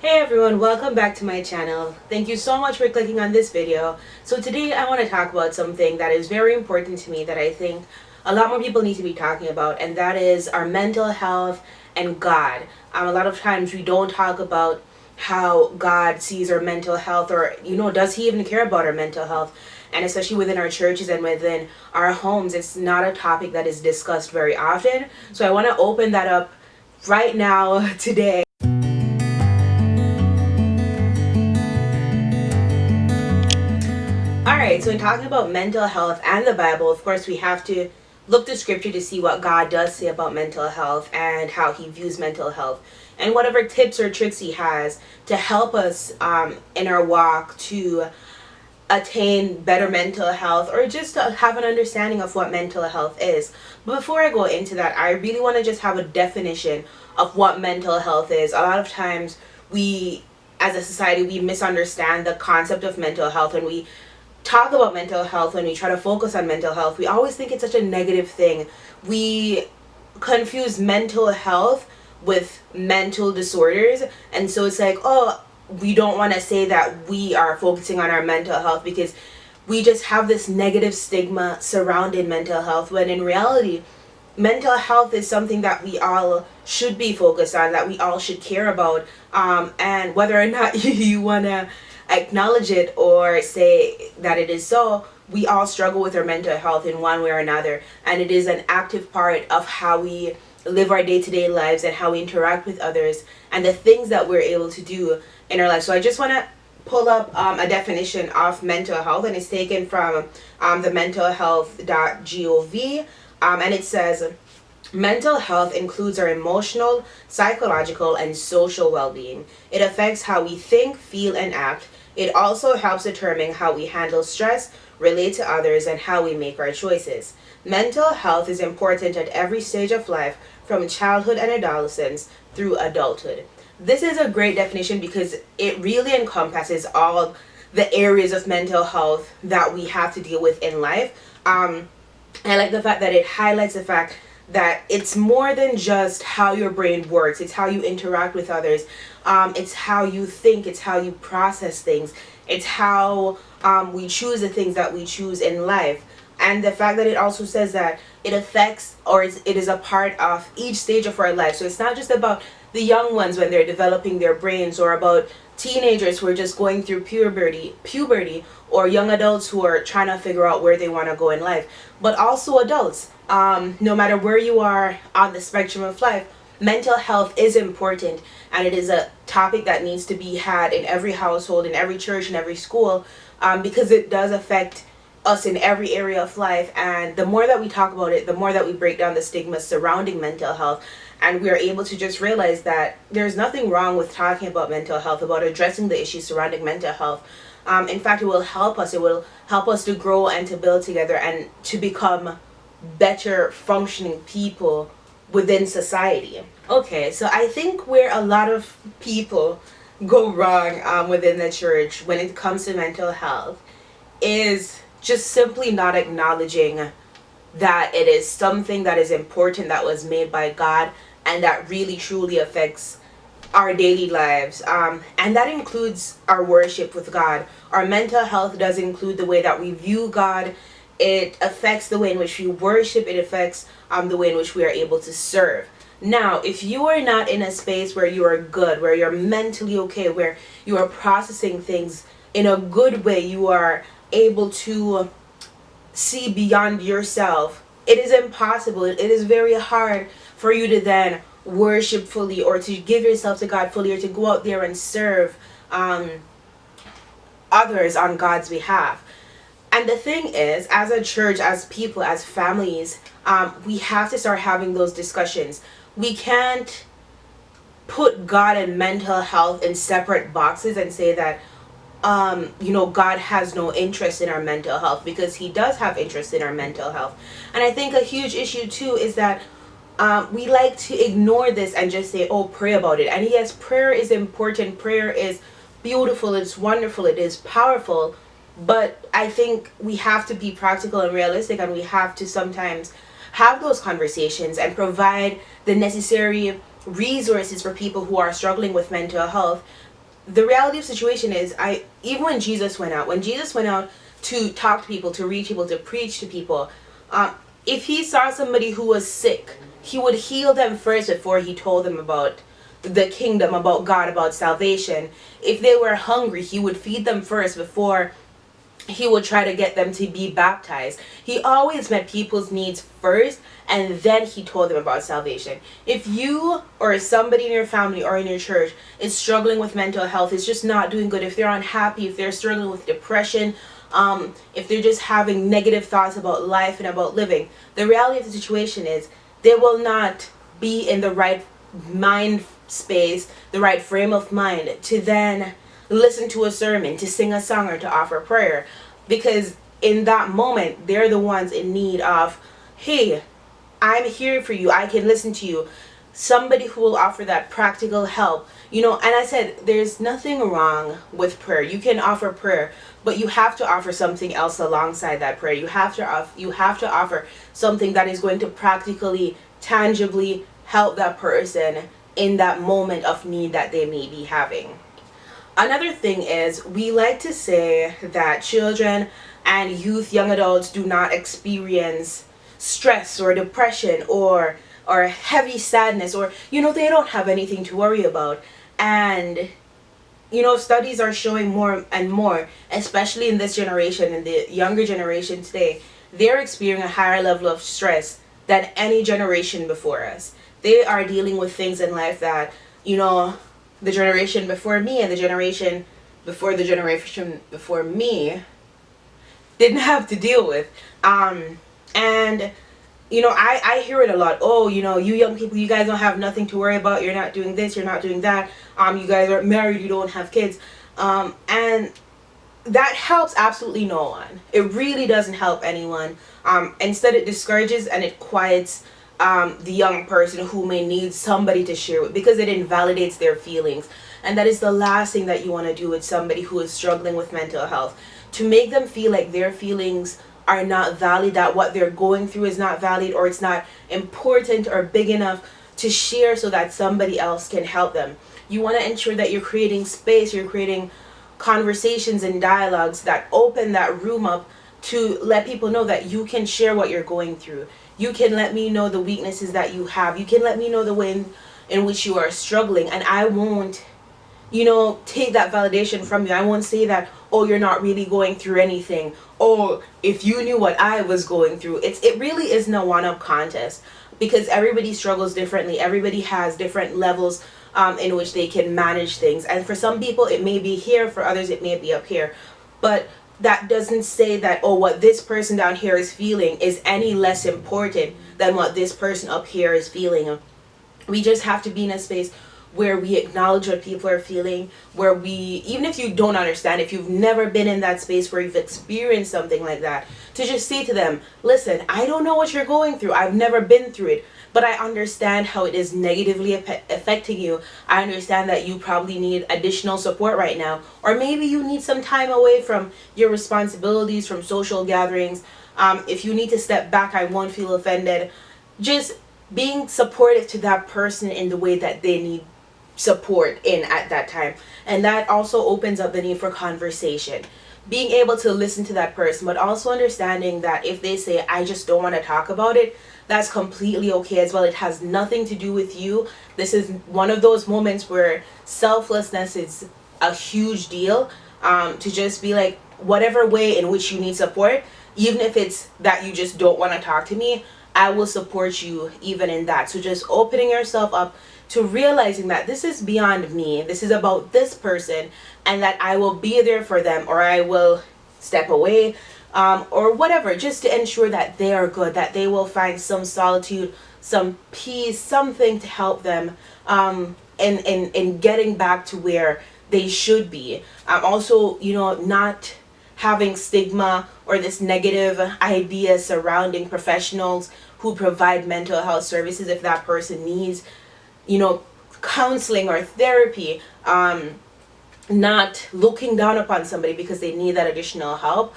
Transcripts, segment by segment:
Hey everyone, welcome back to my channel. Thank you so much for clicking on this video. So today I want to talk about something that is very important to me that I think a lot more people need to be talking about, and that is our mental health and God. A lot of times we don't talk about how God sees our mental health, or does he even care about our mental health? And especially within our churches and within our homes, it's not a topic that is discussed very often. So I want to open that up right now today. Alright, so in talking about mental health and the Bible, of course, we have to look to scripture to see what God does say about mental health and how he views mental health, and whatever tips or tricks he has to help us in our walk to attain better mental health, or just to have an understanding of what mental health is. But before I go into that, I really want to just have a definition of what mental health is. A lot of times we, as a society, we misunderstand the concept of mental health, and we talk about mental health, when we try to focus on mental health, we always think it's such a negative thing. We confuse mental health with mental disorders, and so it's like, oh, we don't want to say that we are focusing on our mental health because we just have this negative stigma surrounding mental health, when in reality mental health is something that we all should be focused on, that we all should care about, and whether or not you want to acknowledge it or say that it is so, we all struggle with our mental health in one way or another, and it is an active part of how we live our day-to-day lives and how we interact with others and the things that we're able to do in our life. So I just want to pull up a definition of mental health, and it's taken from the mentalhealth.gov, and it says, mental health includes our emotional, psychological, and social well-being. It affects how we think, feel, and act. It also helps determine how we handle stress, relate to others, and how we make our choices. Mental health is important at every stage of life, from childhood and adolescence through adulthood. This is a great definition because it really encompasses all the areas of mental health that we have to deal with in life. I like the fact that it highlights the fact that it's more than just how your brain works. It's how you interact with others. It's how you think. It's how you process things. It's how we choose the things that we choose in life. And the fact that it also says that it affects, or it is a part of each stage of our life. So it's not just about the young ones when they're developing their brains, or about teenagers who are just going through puberty, or young adults who are trying to figure out where they want to go in life, but also adults. No matter where you are on the spectrum of life, mental health is important, and it is a topic that needs to be had in every household, in every church, in every school, because it does affect us in every area of life. And the more that we talk about it, the more that we break down the stigma surrounding mental health, and we are able to just realize that there's nothing wrong with talking about mental health, about addressing the issues surrounding mental health. In fact, it will help us. It will help us to grow and to build together and to become better functioning people within society. Okay, so I think where a lot of people go wrong within the church when it comes to mental health is just simply not acknowledging that it is something that is important, that was made by God, and that really truly affects our daily lives, and that includes our worship with God. Our mental health does include the way that we view God. It affects the way in which we worship. It affects the way in which we are able to serve. Now, if you are not in a space where you are good, where you're mentally okay, where you are processing things in a good way, you are able to see beyond yourself, it is impossible. It is very hard for you to then worship fully, or to give yourself to God fully, or to go out there and serve others on God's behalf. And the thing is, as a church, as people, as families, we have to start having those discussions. We can't put God and mental health in separate boxes and say that God has no interest in our mental health, because he does have interest in our mental health. And I think a huge issue too is that we like to ignore this and just say, oh, pray about it. And yes, prayer is important. Prayer is beautiful. It's wonderful. It is powerful. But I think we have to be practical and realistic, and we have to sometimes have those conversations and provide the necessary resources for people who are struggling with mental health, the reality of the situation is, I even when Jesus went out to talk to people, to reach people, to preach to people, if he saw somebody who was sick, he would heal them first before he told them about the kingdom, about God, about salvation. If they were hungry, he would feed them first before he would try to get them to be baptized. He always met people's needs first, and then he told them about salvation. If you or somebody in your family or in your church is struggling with mental health, is just not doing good, if they're unhappy, if they're struggling with depression, if they're just having negative thoughts about life and about living, the reality of the situation is they will not be in the right mind space, the right frame of mind to then listen to a sermon, to sing a song, or to offer prayer. Because in that moment, they're the ones in need of, hey, I'm here for you, I can listen to you. Somebody who will offer that practical help. And I said, there's nothing wrong with prayer. You can offer prayer, but you have to offer something else alongside that prayer. You have to offer something that is going to practically, tangibly help that person in that moment of need that they may be having. Another thing is, we like to say that children and youth, young adults, do not experience stress or depression or heavy sadness, or they don't have anything to worry about. And studies are showing more and more, especially in this generation, in the younger generation today, they're experiencing a higher level of stress than any generation before us. They are dealing with things in life that the generation before me and the generation before me didn't have to deal with. And I hear it a lot. Oh, you young people, you guys don't have nothing to worry about. You're not doing this, you're not doing that. You guys aren't married, you don't have kids. And that helps absolutely no one. It really doesn't help anyone. Instead, it discourages and it quiets the young person who may need somebody to share with, because it invalidates their feelings. And that is the last thing that you want to do with somebody who is struggling with mental health, to make them feel like their feelings are not valid, that what they're going through is not valid, or it's not important or big enough to share so that somebody else can help them. You want to ensure that you're creating space, you're creating conversations and dialogues that open that room up to let people know that you can share what you're going through. You can let me know the weaknesses that you have. You can let me know the way in which you are struggling, and I won't take that validation from you. I won't say that, oh, you're not really going through anything, or if you knew what I was going through. It really isn't a one-up contest, because everybody struggles differently. Everybody has different levels in which they can manage things, and for some people it may be here, for others it may be up here. But that doesn't say that, oh, what this person down here is feeling is any less important than what this person up here is feeling. We just have to be in a space where we acknowledge what people are feeling, where we, even if you don't understand, if you've never been in that space where you've experienced something like that, to just say to them, listen, I don't know what you're going through, I've never been through it, but I understand how it is negatively affecting you. I understand that you probably need additional support right now, or maybe you need some time away from your responsibilities, from social gatherings. If you need to step back, I won't feel offended. Just being supportive to that person in the way that they need support in at that time. And that also opens up the need for conversation, being able to listen to that person, but also understanding that if they say, I just don't want to talk about it, that's completely okay as well. It has nothing to do with you. This is one of those moments where selflessness is a huge deal, to just be like, whatever way in which you need support, even if it's that you just don't want to talk to me, I will support you even in that. So just opening yourself up to realizing that this is beyond me, this is about this person, and that I will be there for them, or I will step away, or whatever, just to ensure that they are good, that they will find some solitude, some peace, something to help them in getting back to where they should be. Also, not having stigma or this negative idea surrounding professionals who provide mental health services. If that person needs counseling or therapy, not looking down upon somebody because they need that additional help.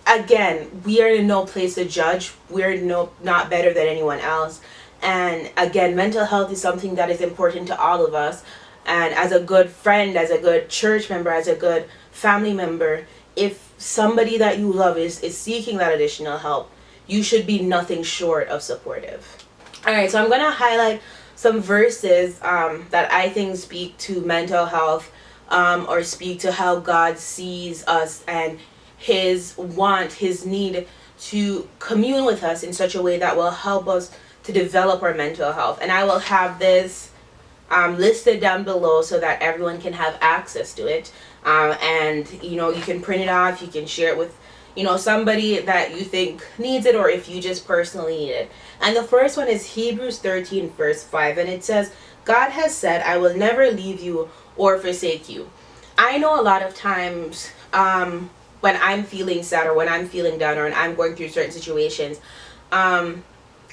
Again, we are in no place to judge. We're not better than anyone else. And again, mental health is something that is important to all of us. And as a good friend, as a good church member, as a good family member, if somebody that you love is seeking that additional help, you should be nothing short of supportive. All right, so I'm going to highlight some verses that I think speak to mental health, or speak to how God sees us and his want, his need to commune with us in such a way that will help us to develop our mental health. And I will have this listed down below so that everyone can have access to it. And you can print it off, you can share it with somebody that you think needs it, or if you just personally need it. And the first one is Hebrews 13 verse 5, and it says, God has said, I will never leave you or forsake you. I know a lot of times when I'm feeling sad, or when I'm feeling down, or when I'm going through certain situations,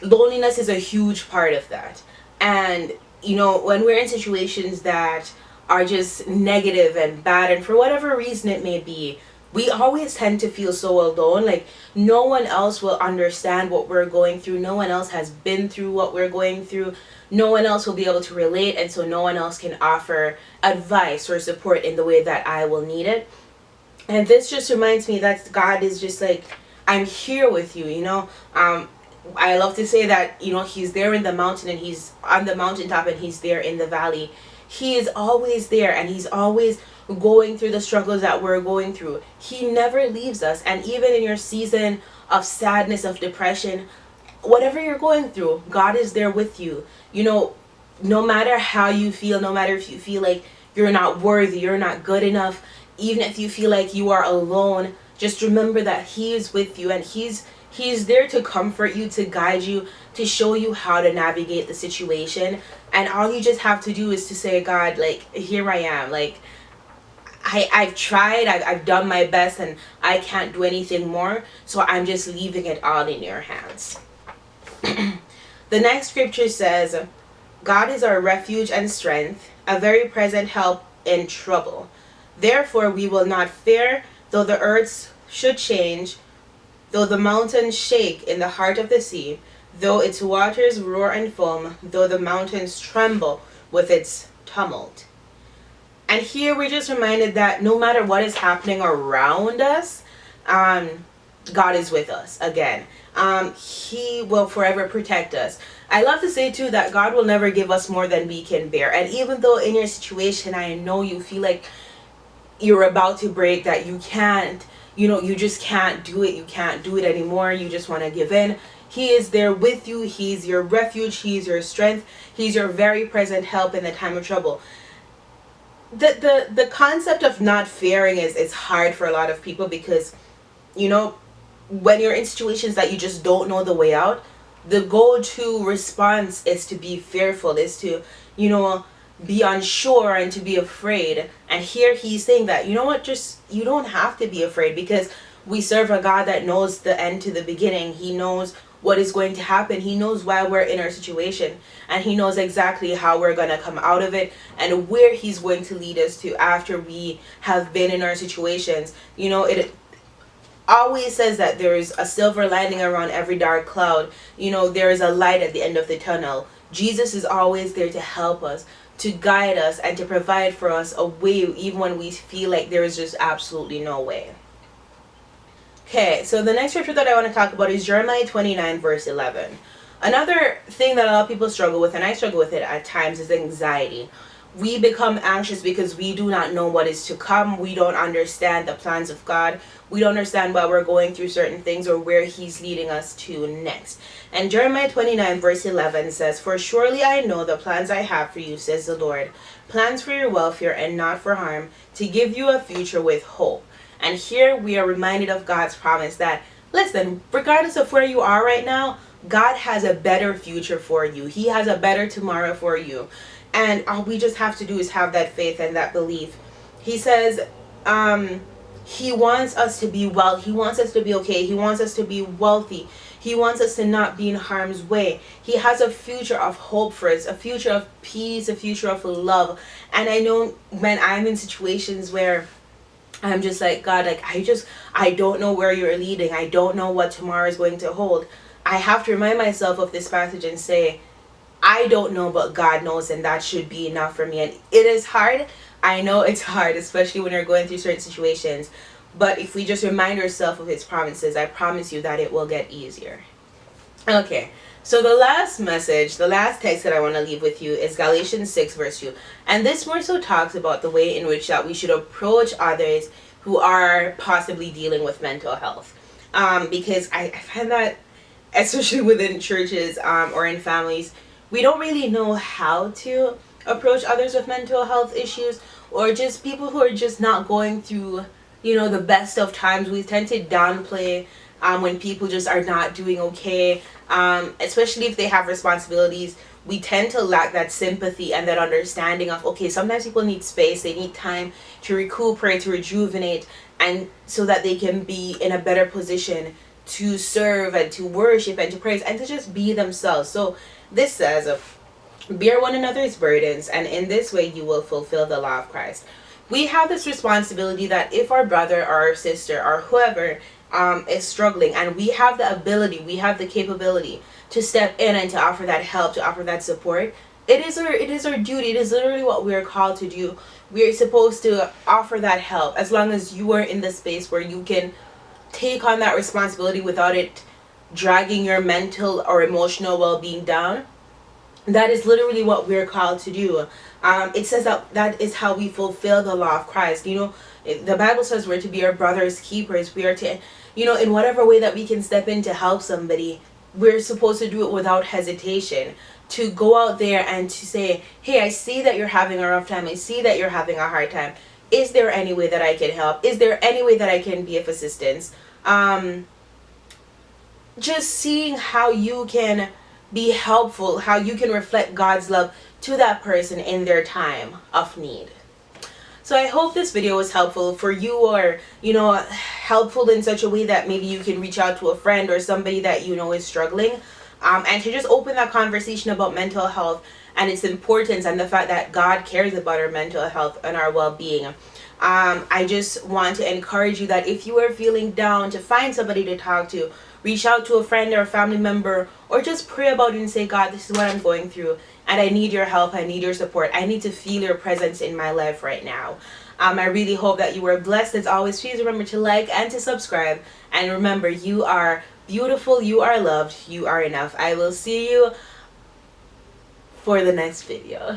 loneliness is a huge part of that. And when we're in situations that are just negative and bad, and for whatever reason it may be, we always tend to feel so alone. Like, no one else will understand what we're going through. No one else has been through what we're going through. No one else will be able to relate, and so no one else can offer advice or support in the way that I will need it. And this just reminds me that God is just like, I'm here with you, I love to say that, he's there in the mountain, and he's on the mountaintop, and he's there in the valley. He is always there, and he's always going through the struggles that we're going through. He never leaves us. And even in your season of sadness, of depression, whatever you're going through, God is there with you. No matter how you feel, no matter if you feel like you're not worthy, you're not good enough, even if you feel like you are alone, just remember that he is with you, and he's there to comfort you, to guide you, to show you how to navigate the situation. And all you just have to do is to say, God, like, here I am. Like, I've tried, I've done my best, and I can't do anything more, so I'm just leaving it all in your hands. The next scripture says, God is our refuge and strength, a very present help in trouble. Therefore we will not fear, though the earth should change, though the mountains shake in the heart of the sea, though its waters roar and foam, though the mountains tremble with its tumult. And here we're just reminded that no matter what is happening around us, God is with us again. He will forever protect us. I love to say too that God will never give us more than we can bear. And even though in your situation, I know you feel like you're about to break, that you can't, you just can't do it. You can't do it anymore. You just want to give in. He is there with you. He's your refuge. He's your strength. He's your very present help in the time of trouble. The concept of not fearing is hard for a lot of people, because when you're in situations that you just don't know the way out, the go-to response is to be fearful, is to be unsure and to be afraid. And here he's saying that, just you don't have to be afraid, because we serve a God that knows the end to the beginning. He knows what is going to happen. He knows why we're in our situation, and he knows exactly how we're going to come out of it, and where he's going to lead us to after we have been in our situations. It always says that there is a silver lining around every dark cloud. There is a light at the end of the tunnel. Jesus is always there to help us, to guide us, and to provide for us a way even when we feel like there is just absolutely no way. Okay, so the next scripture that I want to talk about is Jeremiah 29 verse 11. Another thing that a lot of people struggle with, and I struggle with it at times, is anxiety. We become anxious because we do not know what is to come. We don't understand the plans of God. We don't understand why we're going through certain things, or where he's leading us to next. And Jeremiah 29 verse 11 says, For surely I know the plans I have for you, says the Lord, plans for your welfare and not for harm, to give you a future with hope. And here we are reminded of God's promise that, listen, regardless of where you are right now, God has a better future for you. He has a better tomorrow for you. And all we just have to do is have that faith and that belief. He says he wants us to be well. He wants us to be okay. He wants us to be wealthy. He wants us to not be in harm's way. He has a future of hope for us, a future of peace, a future of love. And I know when I'm in situations where I'm just like, God, like, I don't know where you're leading. I don't know what tomorrow is going to hold. I have to remind myself of this passage and say, I don't know, but God knows, and that should be enough for me. And it is hard. I know it's hard, especially when you're going through certain situations. But if we just remind ourselves of His promises, I promise you that it will get easier. Okay, so the last message, the last text that I want to leave with you is Galatians 6 verse 2. And this more so talks about the way in which that we should approach others who are possibly dealing with mental health. Because I find that, especially within churches or in families, we don't really know how to approach others with mental health issues, or just people who are just not going through, the best of times. We tend to downplay when people just are not doing okay, especially if they have responsibilities. We tend to lack that sympathy and that understanding of, okay, sometimes people need space, they need time to recuperate, to rejuvenate, and so that they can be in a better position to serve and to worship and to praise and to just be themselves. So this says, bear one another's burdens, and in this way you will fulfill the law of Christ. We have this responsibility that if our brother or our sister or whoever is struggling, and we have the ability, we have the capability to step in and to offer that help, to offer that support, it is our duty. It is literally what we are called to do. We are supposed to offer that help, as long as you are in the space where you can take on that responsibility without it dragging your mental or emotional well-being down. That is literally what we're called to do. It says that is how we fulfill the law of Christ. The Bible says we're to be our brother's keepers. We are to, in whatever way that we can step in to help somebody, we're supposed to do it without hesitation. To go out there and to say, hey, I see that you're having a rough time. I see that you're having a hard time. Is there any way that I can help? Is there any way that I can be of assistance? Just seeing how you can be helpful, how you can reflect God's love to that person in their time of need. So I hope this video was helpful for you, or helpful in such a way that maybe you can reach out to a friend or somebody that is struggling, and to just open that conversation about mental health and its importance, and the fact that God cares about our mental health and our well-being. I just want to encourage you that if you are feeling down, to find somebody to talk to. Reach out to a friend or a family member, or just pray about it and say, God, this is what I'm going through, and I need your help, I need your support, I need to feel your presence in my life right now. I really hope that you were blessed. As always, please remember to like and to subscribe, and remember, you are beautiful, you are loved, you are enough. I will see you for the next video.